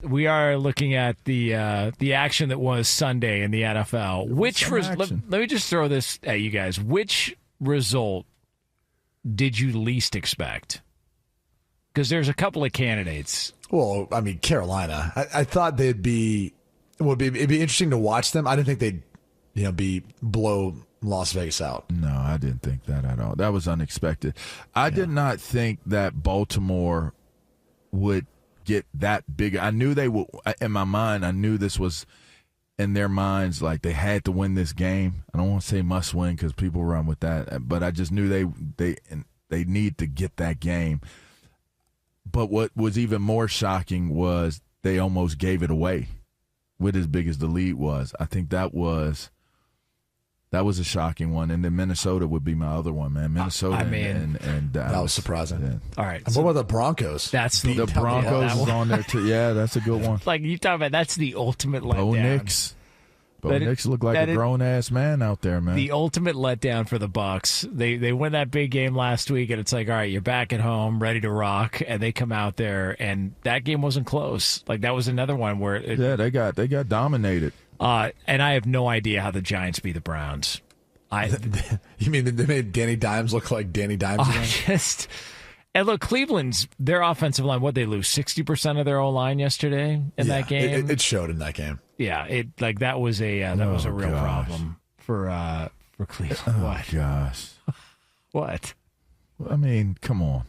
we are looking at the action that was Sunday in the NFL. Let me just throw this at you guys. Which result did you least expect? Because there's a couple of candidates. Well, I mean, Carolina. I thought it'd be interesting to watch them. I didn't think they'd blow Las Vegas out. No, I didn't think that at all. That was unexpected. I did not think that Baltimore would get that big. I knew they would. In my mind, I knew this was in their minds, like they had to win this game. I don't want to say must win because people run with that, but I just knew they need to get that game. But what was even more shocking was they almost gave it away with as big as the lead was. I think that was a shocking one. And then Minnesota would be my other one, man. Minnesota and Dallas. That was surprising. Yeah. All right. And what about the Broncos? That's the Broncos is on there too. Yeah, that's a good one. Like you talk about, that's the ultimate letdown. Bo Nix looked like a grown-ass man out there, man. The ultimate letdown for the Bucs. They win that big game last week, and it's like, all right, you're back at home, ready to rock, and they come out there, and that game wasn't close. Like, that was another one where they got dominated. And I have no idea how the Giants beat the Browns. You mean they made Danny Dimes look like Danny Dimes again? And look, Cleveland's, their offensive line, what'd they lose? 60% of their O-line yesterday in that game? It showed in that game. Yeah, that was a real problem for Cleveland. Oh, what? Gosh. What? I mean, come on.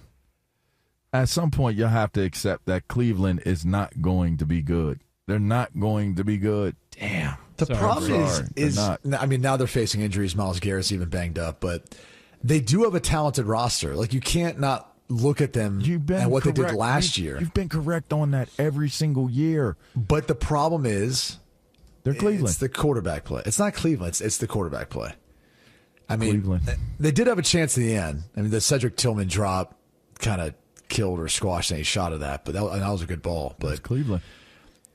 At some point, you'll have to accept that Cleveland is not going to be good. They're not going to be good. Damn. The problem is I mean, now they're facing injuries. Myles Garrett's even banged up, but they do have a talented roster. Like, you can't not look at them and what they did last year. You've been correct on that every single year. But the problem is they're Cleveland. It's the quarterback play. It's not Cleveland. It's the quarterback play. I mean, Cleveland. They did have a chance in the end. I mean, the Cedric Tillman drop kind of killed or squashed any shot of that, but that was a good ball. But Cleveland.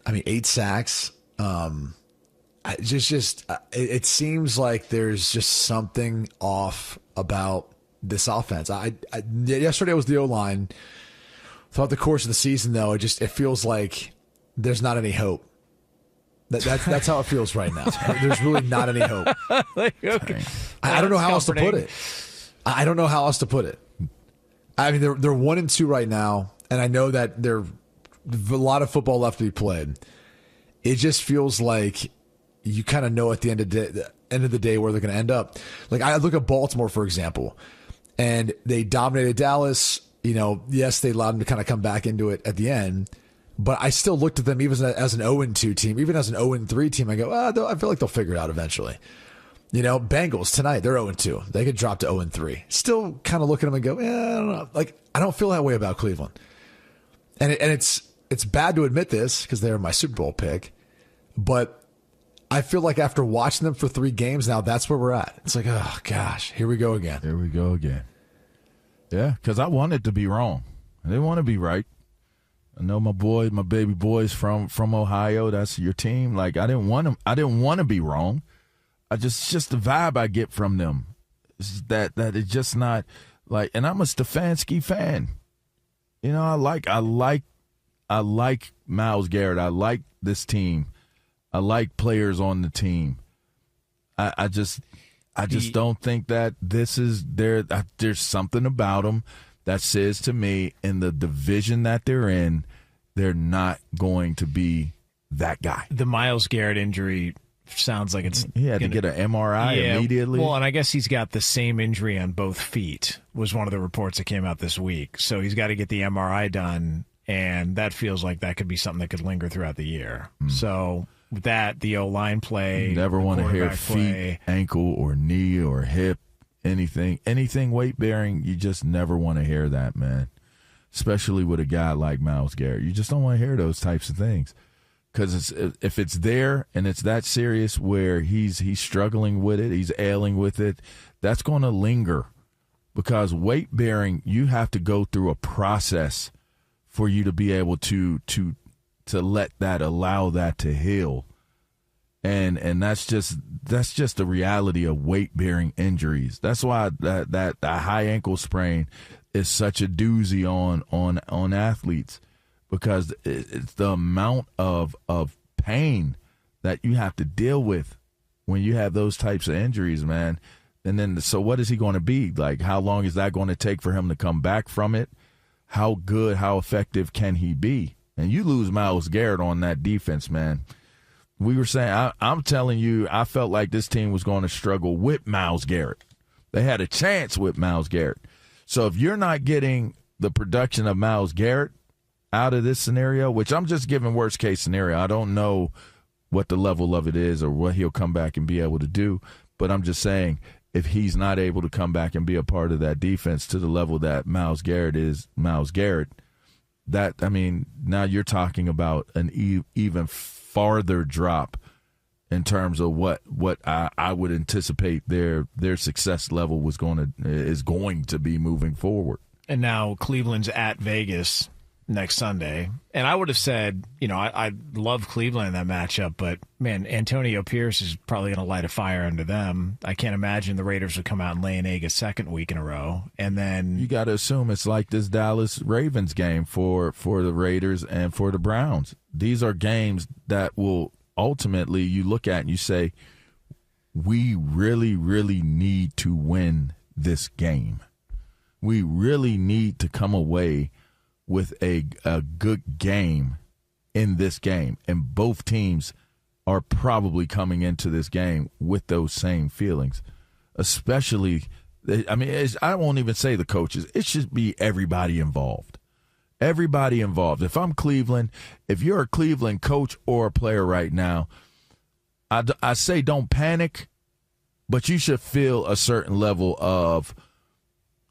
I mean, 8 sacks. It seems like there's just something off about this offense. Yesterday was the O-line. Throughout the course of the season, though, it feels like there's not any hope. That's how it feels right now. There's really not any hope. Okay. I don't know how else to put it. I don't know how else to put it. I mean, they're 1-2 right now, and I know that there's a lot of football left to be played. It just feels like you kind of know at the end of the day where they're going to end up. Like, I look at Baltimore, for example, and they dominated Dallas. Yes, they allowed them to kind of come back into it at the end, but I still looked at them even as an 0-2 team, even as an 0-3 team. I go, I feel like they'll figure it out eventually. Bengals tonight, they're 0-2. They could drop to 0-3. Still kind of look at them and go, I don't know. Like, I don't feel that way about Cleveland. And it's bad to admit this because they're my Super Bowl pick, but I feel like after watching them for 3 games now, that's where we're at. It's like, oh, gosh, here we go again. Here we go again. Yeah, because I wanted to be wrong. I didn't want to be right. I know my baby boys from Ohio. That's your team. Like, I didn't want to be wrong. It's just the vibe I get from them. Is that it's just not like. And I'm a Stefanski fan. I like Myles Garrett. I like this team. I like players on the team. I just don't think that this is there. There's something about them that says to me, in the division that they're in, they're not going to be that guy. The Myles Garrett injury sounds like it's he had to get an MRI immediately. Well, and I guess he's got the same injury on both feet, was one of the reports that came out this week. So he's got to get the MRI done, and that feels like that could be something that could linger throughout the year. So with that, the O-line play, you never want to hear feet, ankle, or knee, or hip, anything weight bearing. You just never want to hear that, man. Especially with a guy like Myles Garrett, you just don't want to hear those types of things. Because if it's there and it's that serious where he's struggling with it, he's ailing with it, that's going to linger. Because weight bearing, you have to go through a process for you to be able to allow that to heal. And that's just the reality of weight bearing injuries. That's why that high ankle sprain is such a doozy on athletes. because it's the amount of pain that you have to deal with when you have those types of injuries, man. And then, so what is he going to be? Like, how long is that going to take for him to come back from it? How good, how effective can he be? And you lose Myles Garrett on that defense, man. We were saying, I'm telling you, I felt like this team was going to struggle with Myles Garrett. They had a chance with Myles Garrett. So if you're not getting the production of Myles Garrett out of this scenario, which I'm just giving worst case scenario, I don't know what the level of it is or what he'll come back and be able to do, but I'm just saying, if he's not able to come back and be a part of that defense to the level that Myles Garrett is, Myles Garrett, that, I mean, now you're talking about an even farther drop in terms of what I would anticipate their success level is going to be moving forward. And now Cleveland's at Vegas next Sunday. And I would have said, I love Cleveland in that matchup, but, man, Antonio Pierce is probably going to light a fire under them. I can't imagine the Raiders would come out and lay an egg a second week in a row. And then you got to assume it's like this Dallas Ravens game for the Raiders and for the Browns. These are games that will ultimately you look at and you say, we really, really need to win this game. We really need to come away with a good game in this game. And both teams are probably coming into this game with those same feelings. Especially, I won't even say the coaches. It should be everybody involved. Everybody involved. If I'm Cleveland, if you're a Cleveland coach or a player right now, I say don't panic, but you should feel a certain level of,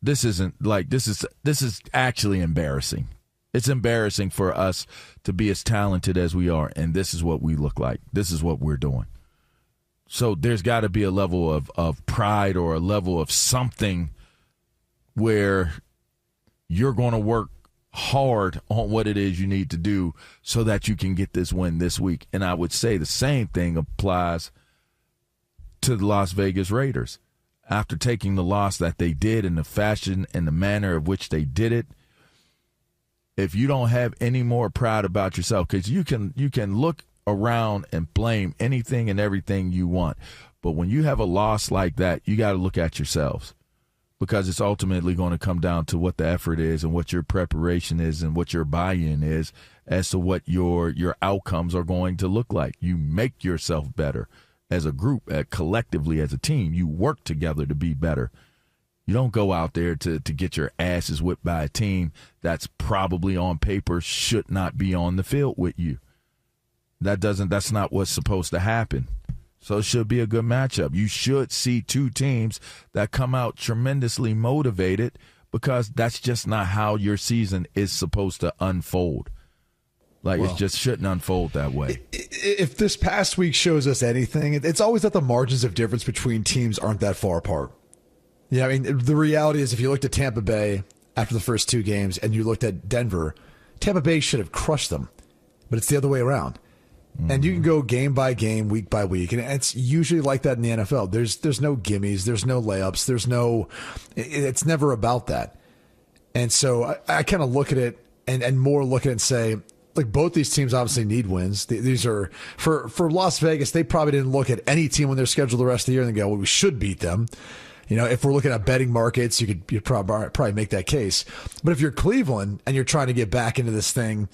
this is actually embarrassing. It's embarrassing for us to be as talented as we are, and this is what we look like. This is what we're doing. So there's got to be a level of pride or a level of something where you're going to work hard on what it is you need to do so that you can get this win this week. And I would say the same thing applies to the Las Vegas Raiders. After taking the loss that they did in the fashion and the manner of which they did it, if you don't have any more pride about yourself, because you can look around and blame anything and everything you want, but when you have a loss like that, you got to look at yourselves, because it's ultimately going to come down to what the effort is and what your preparation is and what your buy-in is as to what your outcomes are going to look like. You make yourself better. As a group, collectively as a team, you work together to be better. You don't go out there to get your asses whipped by a team that's probably on paper should not be on the field with you. That's not what's supposed to happen. So it should be a good matchup. You should see two teams that come out tremendously motivated, because that's just not how your season is supposed to unfold. It just shouldn't unfold that way. If this past week shows us anything, it's always that the margins of difference between teams aren't that far apart. Yeah, the reality is, if you looked at Tampa Bay after the first two games and you looked at Denver, Tampa Bay should have crushed them, but it's the other way around. Mm-hmm. And you can go game by game, week by week, and it's usually like that in the NFL. There's no gimmies, there's no layups, it's never about that. And so I kind of look at it and more look at it and say, like, both these teams obviously need wins. These are for Las Vegas. They probably didn't look at any team when they're scheduled the rest of the year and go, well, we should beat them. If we're looking at betting markets, you'd probably make that case. But if you're Cleveland and you're trying to get back into this thing,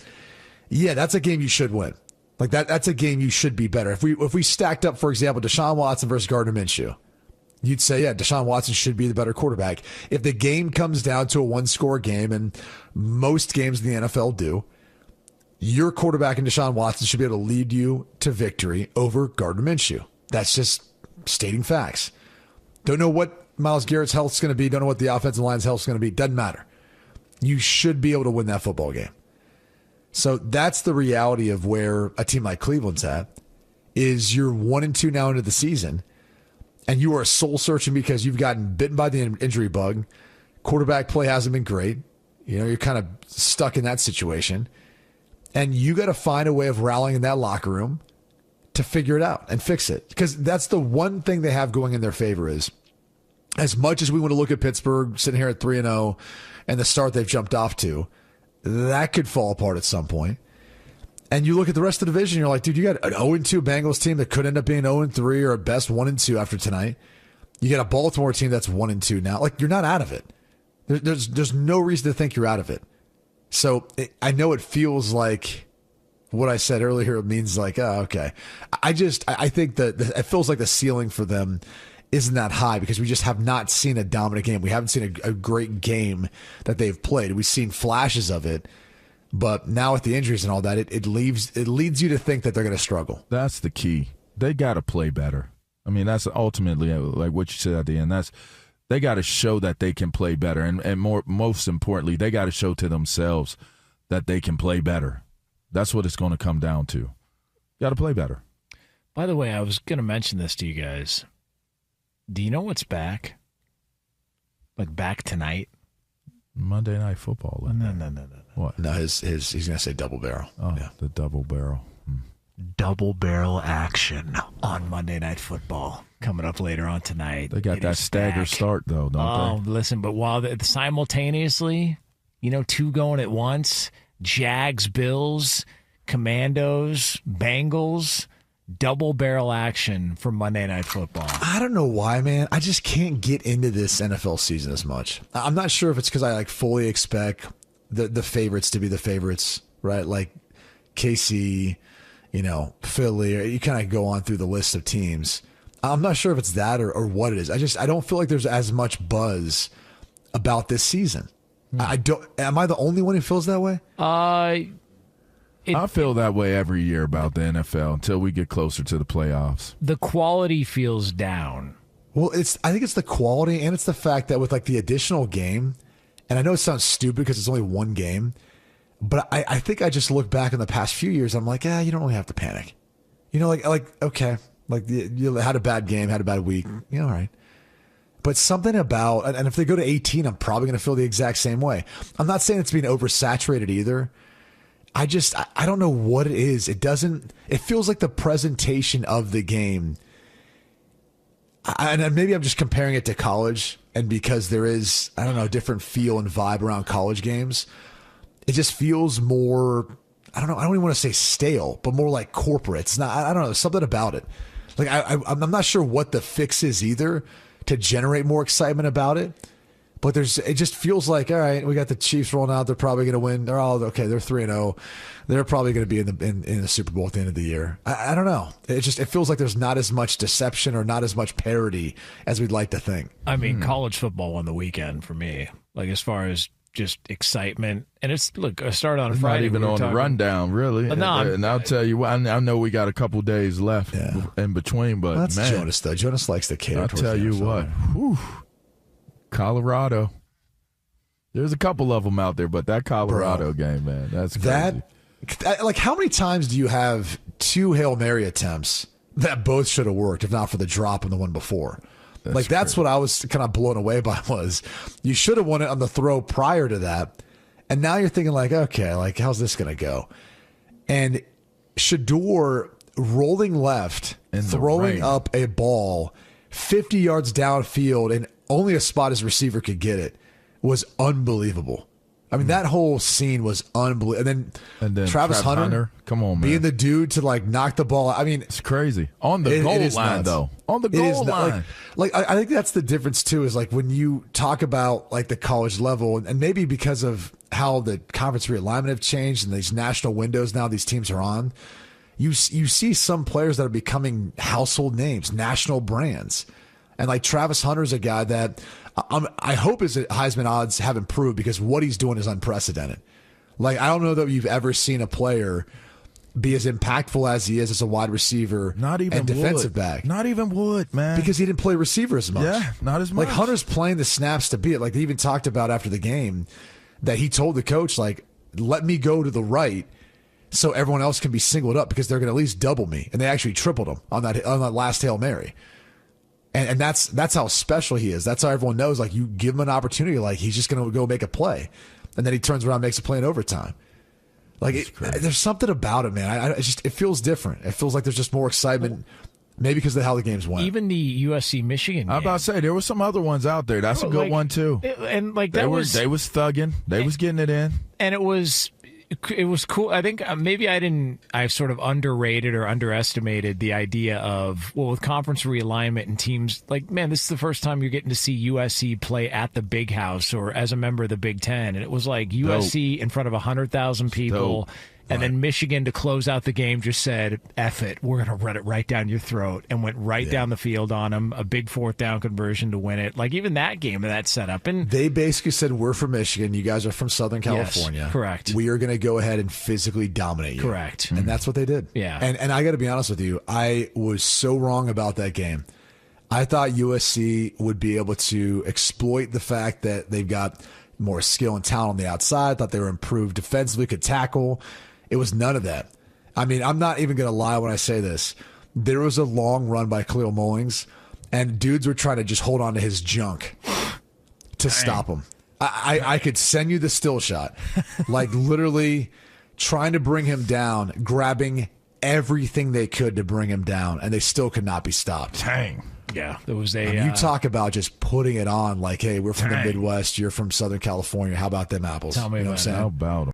yeah, that's a game you should win. Like that's a game you should be better. If we stacked up, for example, Deshaun Watson versus Gardner Minshew, you'd say, yeah, Deshaun Watson should be the better quarterback. If the game comes down to a one-score game, and most games in the NFL do, your quarterback in Deshaun Watson should be able to lead you to victory over Gardner Minshew. That's just stating facts. Don't know what Myles Garrett's health is going to be. Don't know what the offensive line's health is going to be. Doesn't matter. You should be able to win that football game. So that's the reality of where a team like Cleveland's at, is you're 1-2 now into the season, and you are soul searching because you've gotten bitten by the injury bug. Quarterback play hasn't been great. You're kind of stuck in that situation. And you got to find a way of rallying in that locker room to figure it out and fix it. Because that's the one thing they have going in their favor is, as much as we want to look at Pittsburgh sitting here at 3-0 and the start they've jumped off to, that could fall apart at some point. And you look at the rest of the division, you're like, dude, you got an 0-2 Bengals team that could end up being 0-3 or at best 1-2 after tonight. You got a Baltimore team that's 1-2 now. Like, you're not out of it. There's no reason to think you're out of it. So I know it feels like what I said earlier means like, oh, okay. I think that it feels like the ceiling for them isn't that high because we just have not seen a dominant game. We haven't seen a great game that they've played. We've seen flashes of it. But now with the injuries and all that, it leads you to think that they're going to struggle. That's the key. They got to play better. I mean, that's ultimately like what you said at the end. They got to show that they can play better, and most importantly, they got to show to themselves that they can play better. That's what it's going to come down to. Got to play better. By the way, I was going to mention this to you guys. Do you know what's back? Like back tonight? Monday Night Football. No. What? No, he's going to say double barrel. Oh, yeah. The double barrel. Double barrel action on Monday Night Football coming up later on tonight. They got that stagger start, though, don't they? Listen, but while simultaneously, two going at once, Jags, Bills, Commandos, Bengals, double barrel action for Monday Night Football. I don't know why, man. I just can't get into this NFL season as much. I'm not sure if it's because I fully expect the favorites to be the favorites, right? Like KC, Philly, or you kind of go on through the list of teams. I'm not sure if it's that or what it is. I don't feel like there's as much buzz about this season. Am I the only one who feels that way? I feel that way every year about the NFL until we get closer to the playoffs. The quality feels down. Well, I think it's the quality, and it's the fact that with the additional game, and I know it sounds stupid because it's only one game, but I think I just look back in the past few years, I'm like, you don't really have to panic. Okay, you had a bad game, had a bad week, all right. But something about, and if they go to 18, I'm probably going to feel the exact same way. I'm not saying it's being oversaturated either. I don't know what it is. It feels like the presentation of the game. And maybe I'm just comparing it to college, and because there is, I don't know, a different feel and vibe around college games, it just feels more, I don't even want to say stale, but more like corporate. It's not, I don't know, something about it. Like I'm not sure what the fix is either to generate more excitement about it. But it just feels like, all right, we got the Chiefs rolling out. They're probably going to win. They're all okay. They're 3-0. They're probably going to be in the Super Bowl at the end of the year. I don't know. It feels like there's not as much deception or not as much parity as we'd like to think. I mean, college football won the weekend for me. Like as far as just excitement, and I started on Friday. Not even on the rundown, really. And I'll tell you what. I know we got a couple days left in between, but that's Jonas though. Jonas likes to cater. I'll tell you what. Whew. Colorado. There's a couple of them out there, but that Colorado game, man, that's crazy. How many times do you have two Hail Mary attempts that both should have worked, if not for the drop in the one before? That's crazy. What I was kind of blown away by was you should have won it on the throw prior to that, and now you're thinking okay, how's this going to go? And Shador rolling left, throwing up a ball 50 yards downfield, and only a spot his receiver could get it, was unbelievable. I mean, that whole scene was unbelievable. And then Travis Hunter, come on, man, being the dude to knock the ball. I mean, it's crazy on the goal line, though. On the goal line, I think that's the difference too. Is when you talk about the college level, and maybe because of how the conference realignment have changed and these national windows now these teams are on, you see some players that are becoming household names, national brands. And Travis Hunter's a guy that I hope his Heisman odds have improved because what he's doing is unprecedented. I don't know that you've ever seen a player be as impactful as he is as a wide receiver and defensive back. Not even Wood, man. Because he didn't play receiver as much. Yeah, not as much. Hunter's playing the snaps to be it. They even talked about after the game that he told the coach, let me go to the right so everyone else can be singled up because they're going to at least double me. And they actually tripled him on that last Hail Mary. And that's how special he is. That's how everyone knows. You give him an opportunity, he's just going to go make a play, and then he turns around and makes a play in overtime. There's something about it, man. It feels different. It feels like there's just more excitement Maybe because of how the games went. Even the USC Michigan game. I was about to say there were some other ones out there. That's a good one too. And like they was thugging. They was getting it in. And it was cool. I think maybe I sort of underrated or underestimated the idea of, well, with conference realignment and teams, like, man, this is the first time you're getting to see USC play at the Big House or as a member of the Big Ten. And it was like USC in front of 100,000 people. And then Michigan, to close out the game, just said, F it, we're going to run it right down your throat, and went right down the field on them. A big fourth down conversion to win it. Like, even that game, that setup. And they basically said, we're from Michigan. You guys are from Southern California. Yes, correct. We are going to go ahead and physically dominate you. Correct. And that's what they did. Yeah. And I got to be honest with you, I was so wrong about that game. I thought USC would be able to exploit the fact that they've got more skill and talent on the outside. I thought they were improved defensively, could tackle. It was none of that. I mean, I'm not even going to lie when I say this. There was a long run by Khalil Mullings, and dudes were trying to just hold on to his junk to stop him. I could send you the still shot. Like, literally trying to bring him down, grabbing everything they could to bring him down, and they still could not be stopped. Dang. Yeah, there was a. You talk about just putting it on like, hey, we're from the Midwest, you're from Southern California. How about them apples? Tell me you know what I'm saying? How about them?